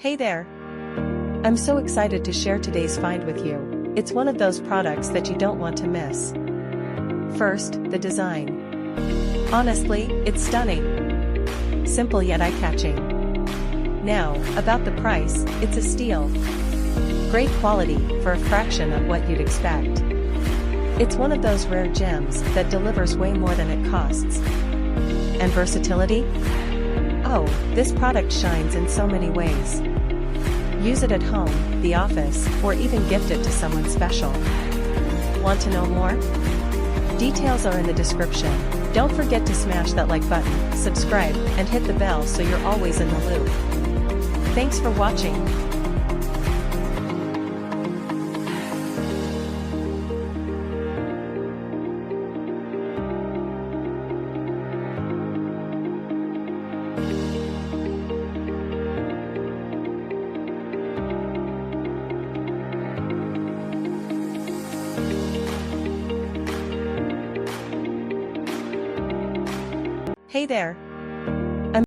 Hey there! I'm so excited to share today's find with you. It's one of those products that you don't want to miss. First, the design. Honestly, it's stunning. Simple yet eye-catching. Now, about the price, it's a steal. Great quality, for a fraction of what you'd expect. It's one of those rare gems that delivers way more than it costs. And versatility? Oh, this product shines in so many ways. Use it at home, the office, or even gift it to someone special. Want to know more? Details are in the description. Don't forget to smash that like button, subscribe, and hit the bell so you're always in the loop. Thanks for watching. Hey there!